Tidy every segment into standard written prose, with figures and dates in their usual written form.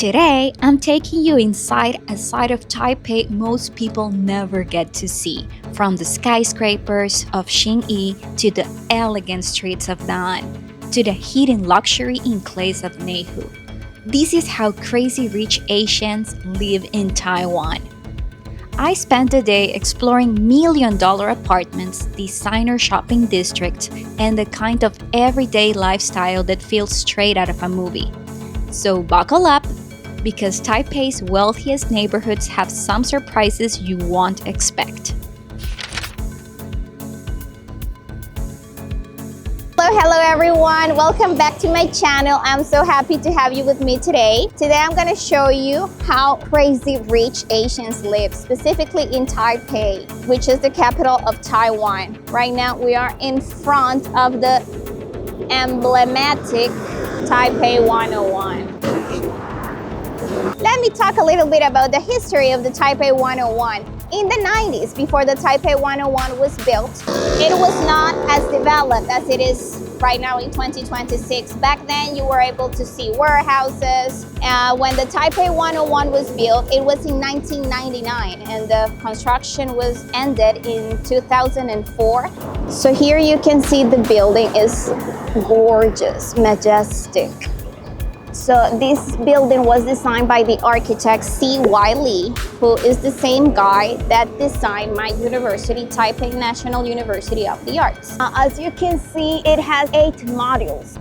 Today, I'm taking you inside a side of Taipei most people never get to see, from the skyscrapers of Xinyi to the elegant streets of Daan, to the hidden luxury enclaves of Neihu. This is how crazy rich Asians live in Taiwan. I spent the day exploring million-dollar apartments, designer shopping districts, and the kind of everyday lifestyle that feels straight out of a movie. So buckle up, because Taipei's wealthiest neighborhoods have some surprises you won't expect. Hello everyone, welcome back to my channel. I'm so happy to have you with me today. Today I'm going to show you how crazy rich Asians live, specifically in Taipei, which is the capital of Taiwan. Right now we are in front of the emblematic Taipei 101. Let me talk a little bit about the history of the Taipei 101. In the 90s, before the Taipei 101 was built, it was not as developed as it is right now in 2026. Back then, you were able to see warehouses. When the Taipei 101 was built, it was in 1999, and the construction was ended in 2004. So here you can see the building is gorgeous, majestic. So this building was designed by the architect C.Y. Lee, who is the same guy that designed my university, Taipei National University of the Arts. As you can see, it has 8 modules.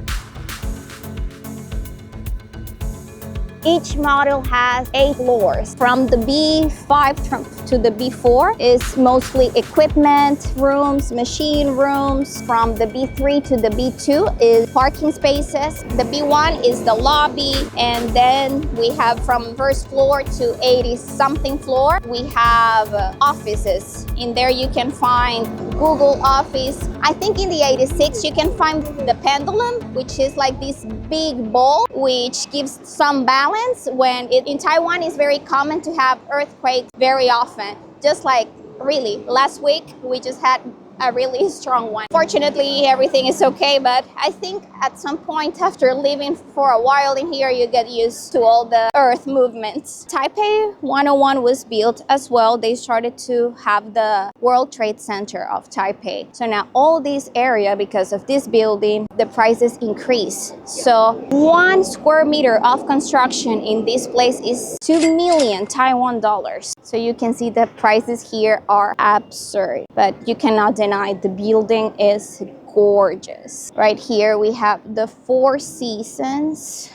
Each module has 8 floors. From the B5 to the B4 is mostly equipment rooms, machine rooms. From the B3 to the B2 is parking spaces. The B1 is the lobby. And then we have from first floor to 80-something floor, we have offices. In there you can find Google Office. I think in the 86 you can find the pendulum, which is like this big ball, which gives some balance. When in Taiwan, it's very common to have earthquakes very often. Just like really last week, we just had a really strong one. Fortunately, everything is okay, but I think at some point after living for a while in here, you get used to all the earth movements. Taipei 101 was built as well. They started to have the World Trade Center of Taipei. So now all this area, because of this building, the prices increase. So 1 square meter of construction in this place is 2 million Taiwan dollars. So you can see the prices here are absurd, but you cannot deny the building is gorgeous. Right here we have the 4 seasons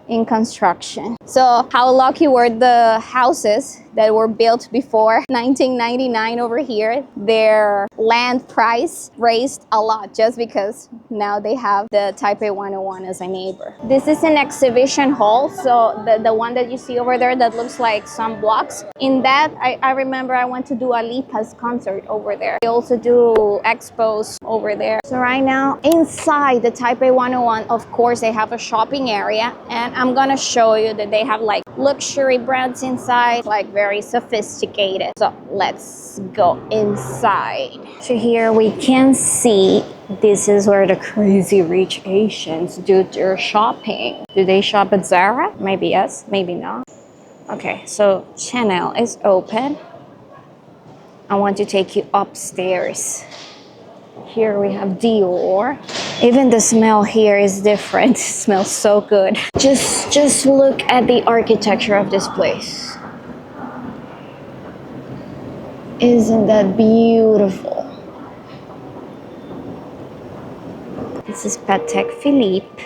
in construction. So how lucky were the houses that were built before 1999 over here? Their land price raised a lot just because now they have the Taipei 101 as a neighbor. This is an exhibition hall. So the one that you see over there that looks like some blocks. In that, I remember I went to do a Lipa's concert over there. They also do expos over there. So right now, inside the Taipei 101, of course, they have a shopping area. And I'm gonna show you that they have like luxury brands inside, like very sophisticated. So let's go inside. So here we can see this is where the crazy rich Asians do their shopping. Do they shop at Zara? Maybe yes, maybe not. Okay, so Chanel is open. I want to take you upstairs. Here we have Dior. Even the smell here is different. It smells so good. Just look at the architecture of this place. Isn't that beautiful? This is Patek Philippe.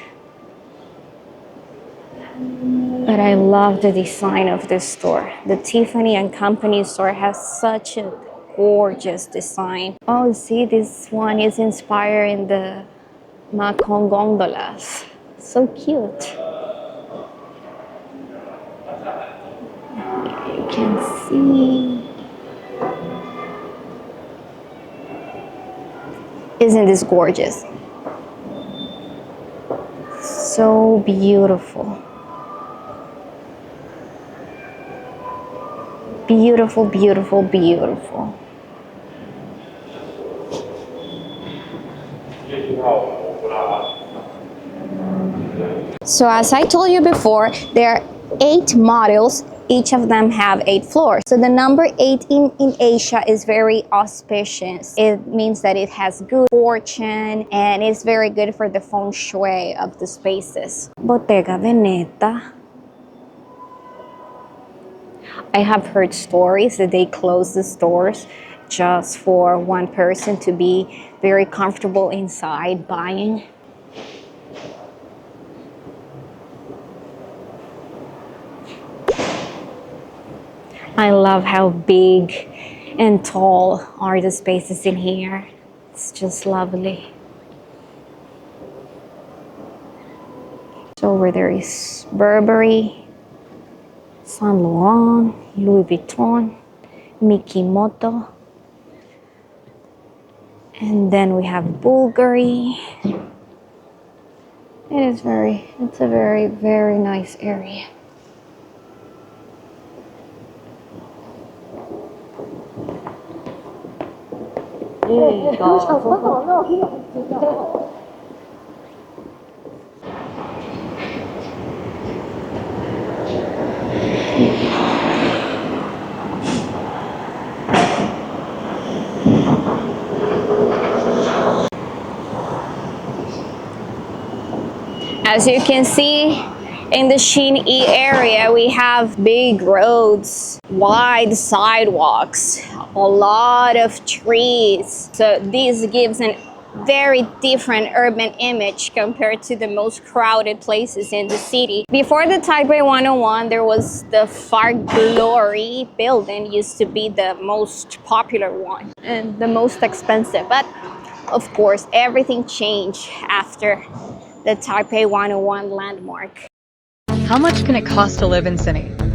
But I love the design of this store. The Tiffany and Company store has such a gorgeous design. Oh, see, this one is inspired in the Macron gondolas. So cute. You can see. Isn't this gorgeous? So beautiful. Beautiful, beautiful, beautiful. So as I told you before, there are 8 models. Each of them have 8 floors. So the number 8 in Asia is very auspicious. It means that it has good fortune and it's very good for the Feng Shui of the spaces. Bottega Veneta. I have heard stories that they close the stores just for one person to be very comfortable inside buying. I love how big and tall are the spaces in here. It's just lovely. So over there is Burberry, Saint Laurent, Louis Vuitton, Mikimoto. And then we have Bulgari. It's a very, very nice area. As you can see, in the Xinyi area, we have big roads, wide sidewalks, a lot of trees. So this gives a very different urban image compared to the most crowded places in the city. Before the Taipei 101, there was the Far Glory building, used to be the most popular one and the most expensive. But of course, everything changed after the Taipei 101 landmark. How much can it cost to live in Xinyi?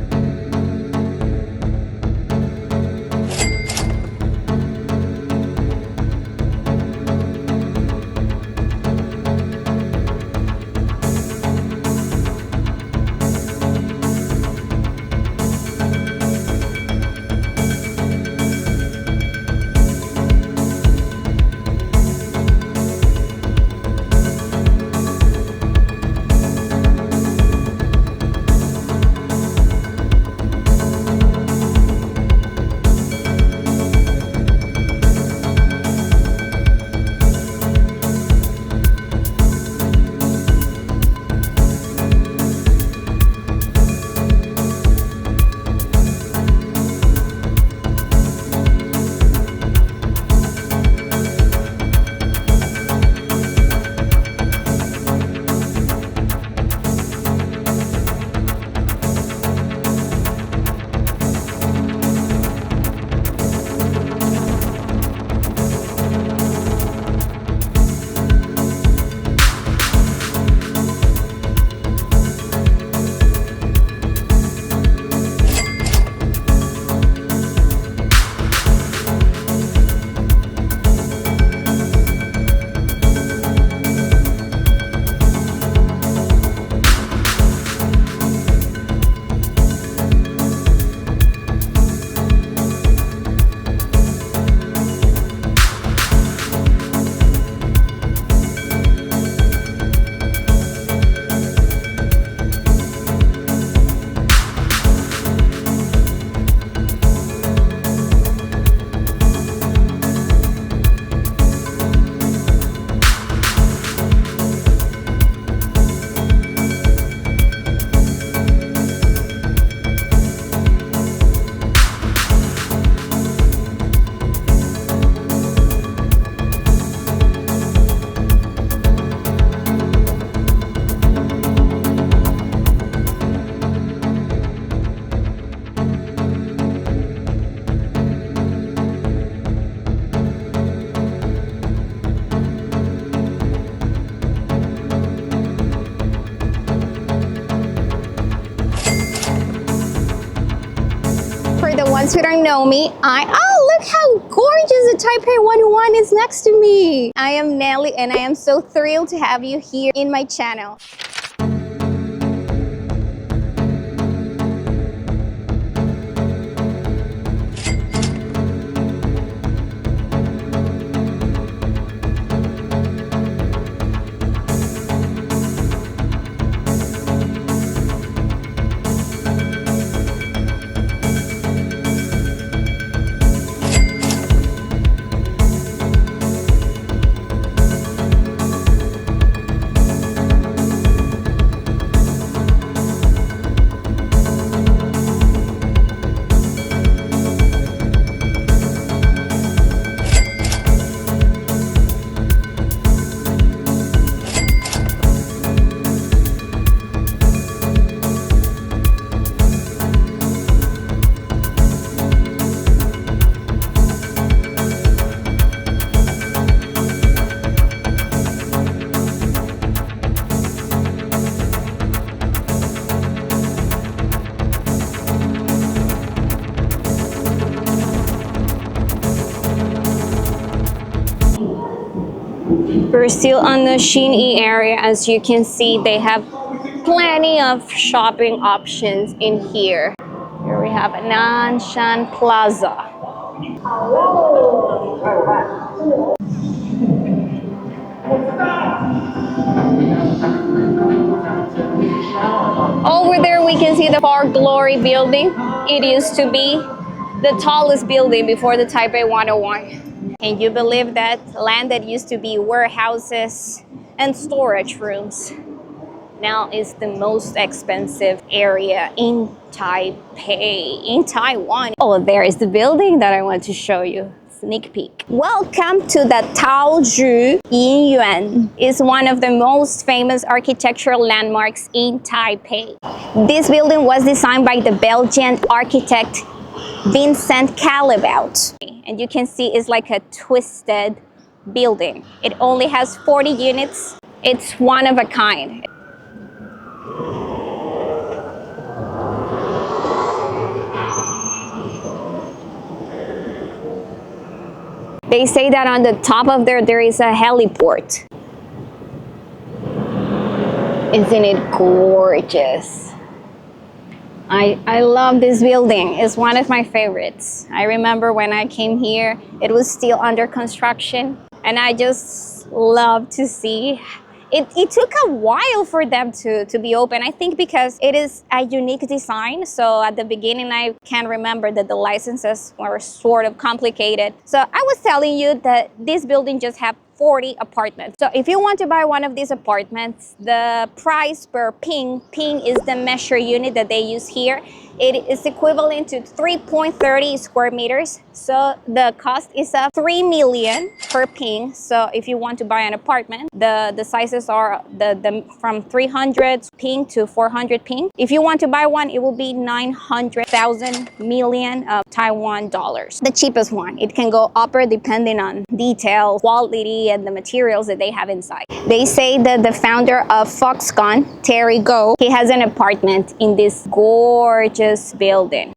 ones who don't know me, oh, look how gorgeous the Taipei 101 is next to me. I am Nelly and I am so thrilled to have you here in my channel. We're still on the Xinyi area. As you can see, they have plenty of shopping options in here. Here we have Nanshan Plaza. Over there we can see the Far Glory building. It used to be the tallest building before the Taipei 101. Can you believe that land that used to be warehouses and storage rooms now is the most expensive area in Taipei, in Taiwan? Oh, there is the building that I want to show you. Sneak peek. Welcome to the Taoju in Yuan. It's one of the most famous architectural landmarks in Taipei. This building was designed by the Belgian architect Vincent Callebaut. And you can see it's like a twisted building. It only has 40 units. It's one of a kind. They say that on the top of there is a heliport. Isn't it gorgeous? I love this building. It's one of my favorites. I remember when I came here, it was still under construction, and I just love to see. It took a while for them to be open, I think because it is a unique design. So at the beginning, I can remember that the licenses were sort of complicated. So I was telling you that this building just have 40 apartments. So if you want to buy one of these apartments, the price per ping is the measure unit that they use here. It is equivalent to 3.30 square meters. So the cost is 3 million per ping. So if you want to buy an apartment, the sizes are from 300 ping to 400 ping. If you want to buy one, it will be 900,000 million of Taiwan dollars. The cheapest one. It can go upper depending on detail, quality, and the materials that they have inside. They say that the founder of Foxconn, Terry Go, he has an apartment in this gorgeous building.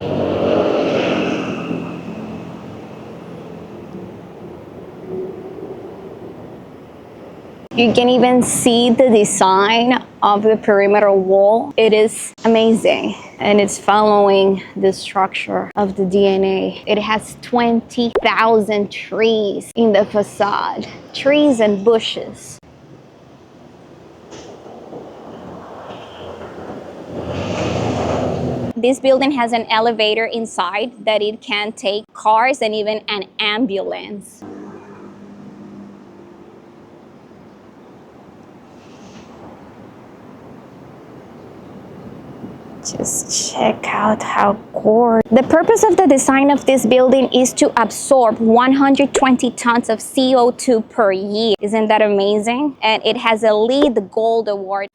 You can even see the design of the perimeter wall. It is amazing, and it's following the structure of the DNA. It has 20,000 trees in the facade, trees and bushes. This building has an elevator inside that it can take cars and even an ambulance. Just check out how gorgeous. The purpose of the design of this building is to absorb 120 tons of CO2 per year. Isn't that amazing? And it has a LEED Gold Award.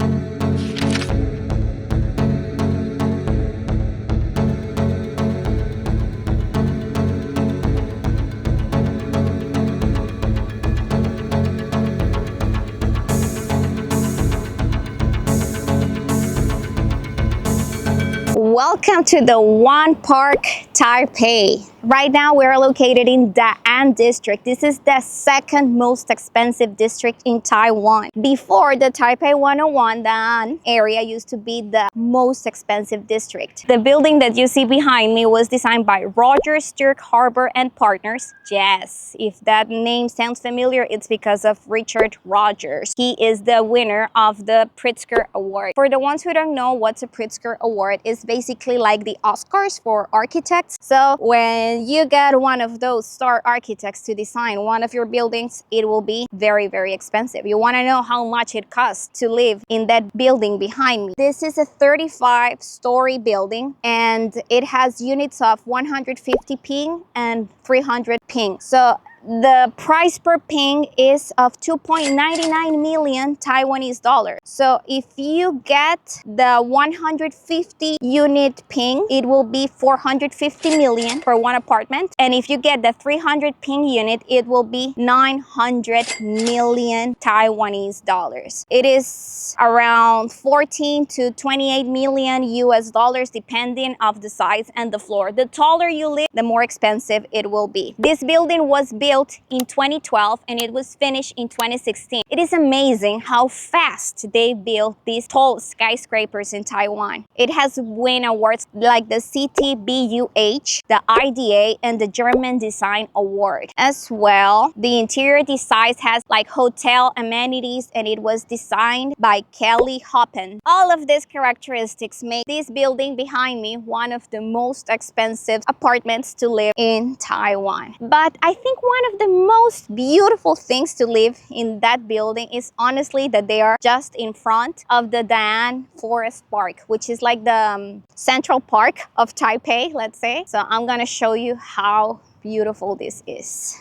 Welcome to the Yuan Park, Taipei. Right now we're located in Daan District. This is the second most expensive district in Taiwan. Before the Taipei 101, Daan area used to be the most expensive district. The building that you see behind me was designed by Roger Sturck Harbor and Partners. Yes, if that name sounds familiar, it's because of Richard Rogers. He is the winner of the Pritzker Award. For the ones who don't know what's a Pritzker Award, it's basically like the Oscars for architects. So when you get one of those star architects to design one of your buildings, it will be very, very expensive. You want to know how much it costs to live in that building behind me. This is a 35-story building, and it has units of 150 ping and 300 ping. So the price per ping is of 2.99 million Taiwanese dollars. So if you get the 150 unit ping, it will be 450 million for one apartment. And if you get the 300 ping unit, it will be 900 million Taiwanese dollars. It is around 14 to 28 million US dollars depending on the size and the floor. The taller you live, the more expensive it will be. This building was built built in 2012 and it was finished in 2016. It is amazing how fast they built these tall skyscrapers in Taiwan. It has won awards like the CTBUH, the IDA, and the German Design Award. As well, the interior design has like hotel amenities and it was designed by Kelly Hoppen. All of these characteristics make this building behind me one of the most expensive apartments to live in Taiwan. But I think one of the most beautiful things to live in that building is honestly that they are just in front of the Daan Forest Park, which is like the central park of Taipei, let's say. So I'm gonna show you how beautiful this is.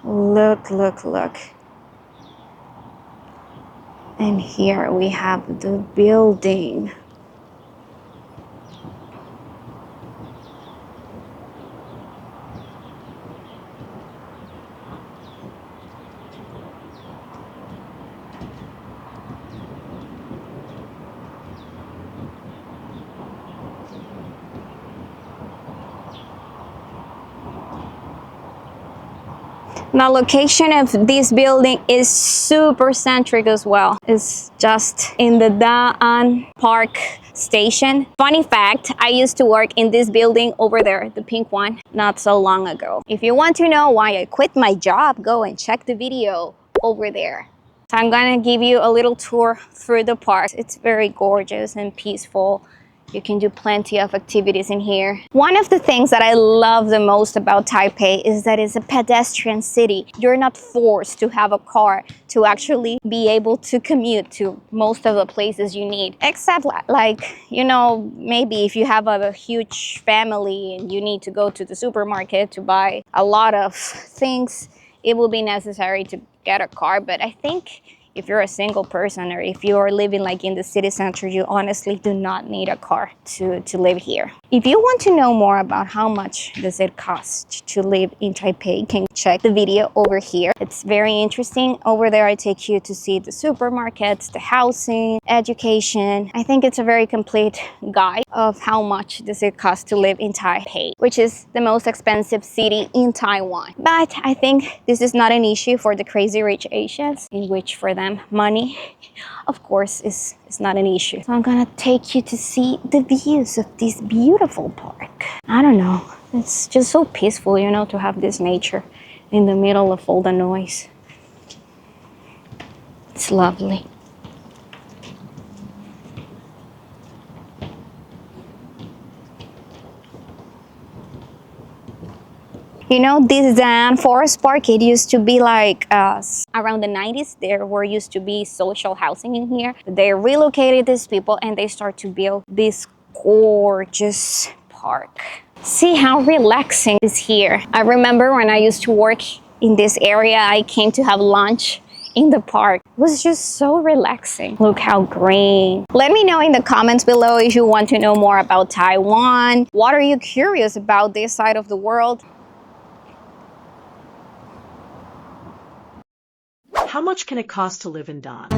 Look, look, look. And here we have the building. The location of this building is super centric as well. It's just in the Daan Park station. Funny fact, I used to work in this building over there, the pink one, not so long ago. If you want to know why I quit my job, go and check the video over there. So I'm gonna give you a little tour through the park. It's very gorgeous and peaceful. You can do plenty of activities in here. One of the things that I love the most about Taipei is that it's a pedestrian city. You're not forced to have a car to actually be able to commute to most of the places you need. Except like, you know, maybe if you have a huge family and you need to go to the supermarket to buy a lot of things, it will be necessary to get a car. But I think if you're a single person or if you're living like in the city center, you honestly do not need a car to live here. If you want to know more about how much does it cost to live in Taipei, you can check the video over here. It's very interesting. Over there, I take you to see the supermarkets, the housing, education. I think it's a very complete guide of how much does it cost to live in Taipei, which is the most expensive city in Taiwan. But I think this is not an issue for the crazy rich Asians, in which for them, money, of course, is not an issue. So I'm gonna take you to see the views of this beautiful park. I don't know, it's just so peaceful, you know, to have this nature in the middle of all the noise. It's lovely. You know, this Daan Forest Park, it used to be like around the 90s, there used to be social housing in here. They relocated these people and they start to build this gorgeous park. See how relaxing it is here. I remember when I used to work in this area, I came to have lunch in the park. It was just so relaxing. Look how green. Let me know in the comments below if you want to know more about Taiwan. What are you curious about this side of the world? How much can it cost to live in Daan?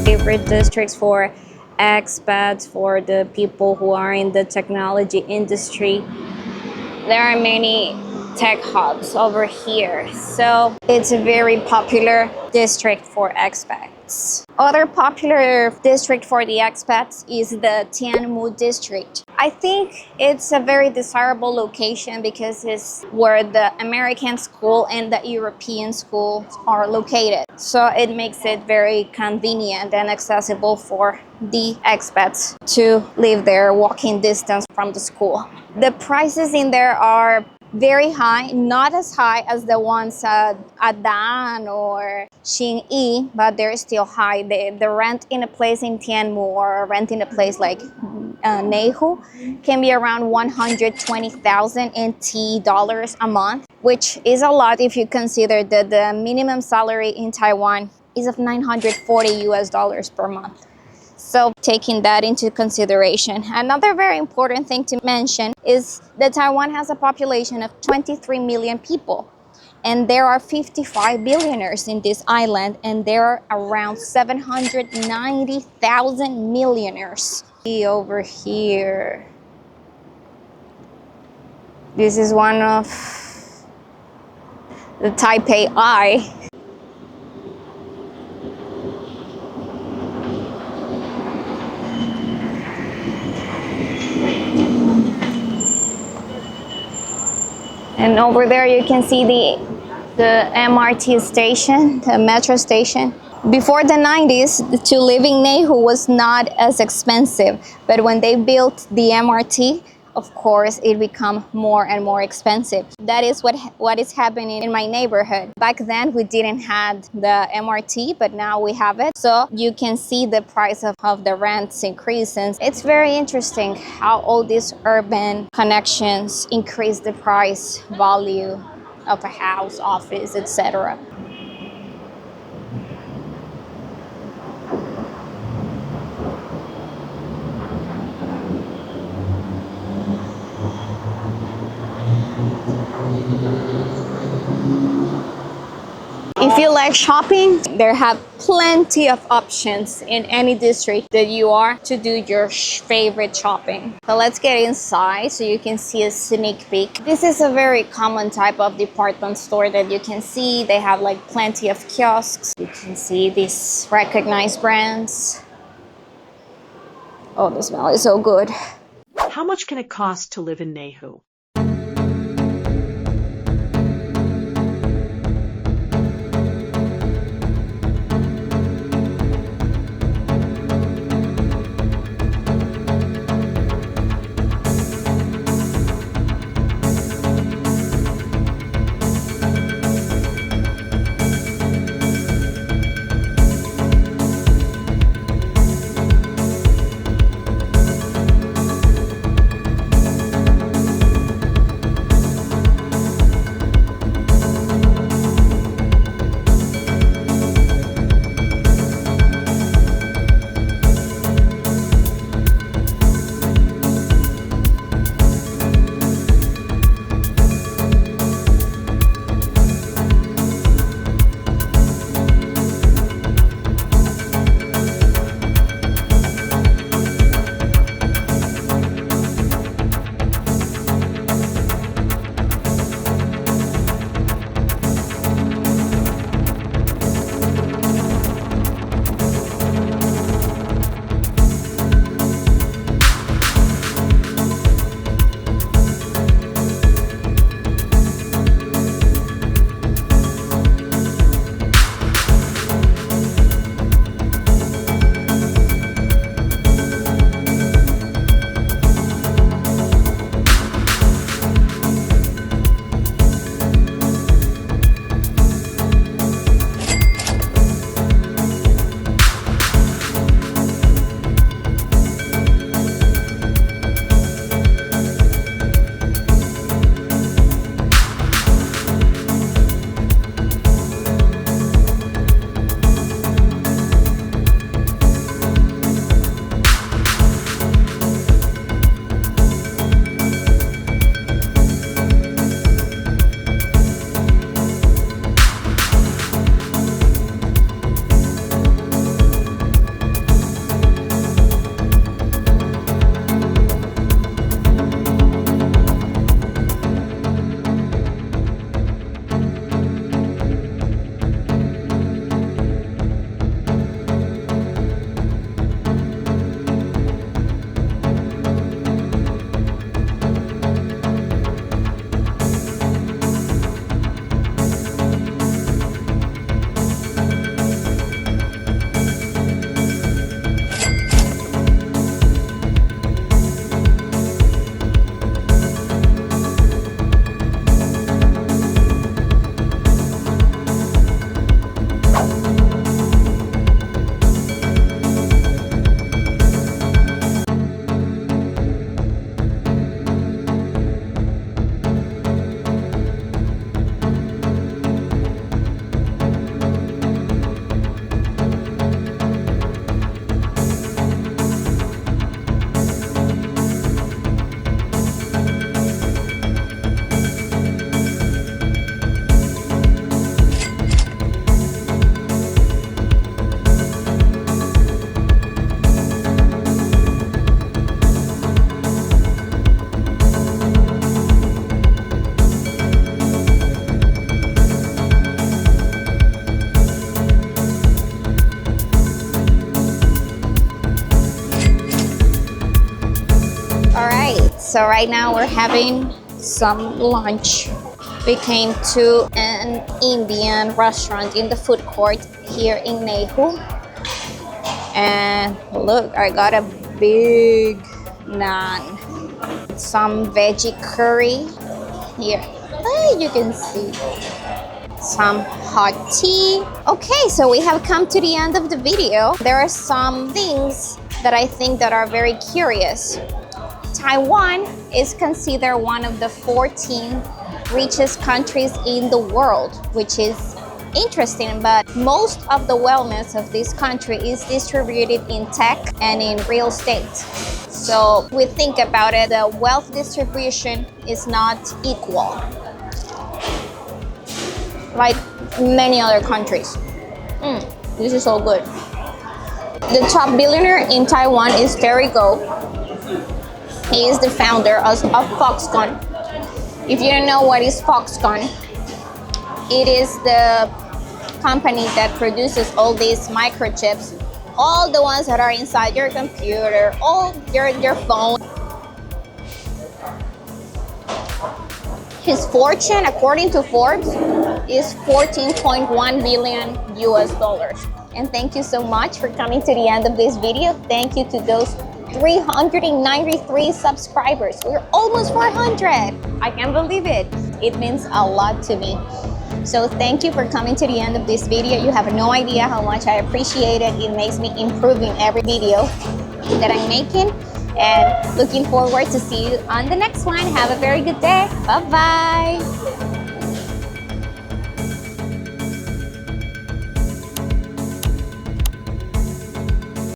Favorite districts for expats, for the people who are in the technology industry. There are many tech hubs over here, so it's a very popular district for expats. Other popular district for the expats is the Tianmu district. I think it's a very desirable location because it's where the American school and the European schools are located. So it makes it very convenient and accessible for the expats to live there, walking distance from the school. The prices in there are very high, not as high as the ones at Daan or Xinyi, but they're still high. The rent in a place in Tianmu or rent in a place like Neihu can be around 120,000 NT dollars a month, which is a lot if you consider that the minimum salary in Taiwan is of 940 US dollars per month. So taking that into consideration. Another very important thing to mention is that Taiwan has a population of 23 million people. And there are 55 billionaires in this island, and there are around 790,000 millionaires. See over here. This is one of the Taipei Eye. And over there you can see the MRT station, the metro station. Before the 90s, to live in Neihu was not as expensive, but when they built the MRT, of course, it became more and more expensive. That is what is happening in my neighborhood. Back then, we didn't have the MRT, but now we have it. So you can see the price of the rents increasing. It's very interesting how all these urban connections increase the price value of a house, office, etc. If you like shopping, there have plenty of options in any district that you are to do your favorite shopping. So let's get inside so you can see a sneak peek. This is a very common type of department store that you can see. They have like plenty of kiosks. You can see these recognized brands. Oh, the smell is so good. How much can it cost to live in Neihu? All right, so right now we're having some lunch. We came to an Indian restaurant in the food court here in Neihu. And look, I got a big naan. Some veggie curry here. Hey, you can see. Some hot tea. Okay, so we have come to the end of the video. There are some things that I think that are very curious. Taiwan is considered one of the 14 richest countries in the world, which is interesting, but most of the wealth of this country is distributed in tech and in real estate. So we think about it, the wealth distribution is not equal like many other countries. This is so good. The top billionaire in Taiwan is Terry Go. He is the founder of Foxconn. If you don't know what is Foxconn, it is the company that produces all these microchips, all the ones that are inside your computer, all your phone. His fortune, according to Forbes, is 14.1 billion US dollars. And thank you so much for coming to the end of this video. Thank you to those 393 subscribers. We're almost 400. I can't believe it. It means a lot to me. So thank you for coming to the end of this video. You have no idea how much I appreciate it. It makes me improving every video that I'm making. And looking forward to see you on the next one. Have a very good day. Bye-bye.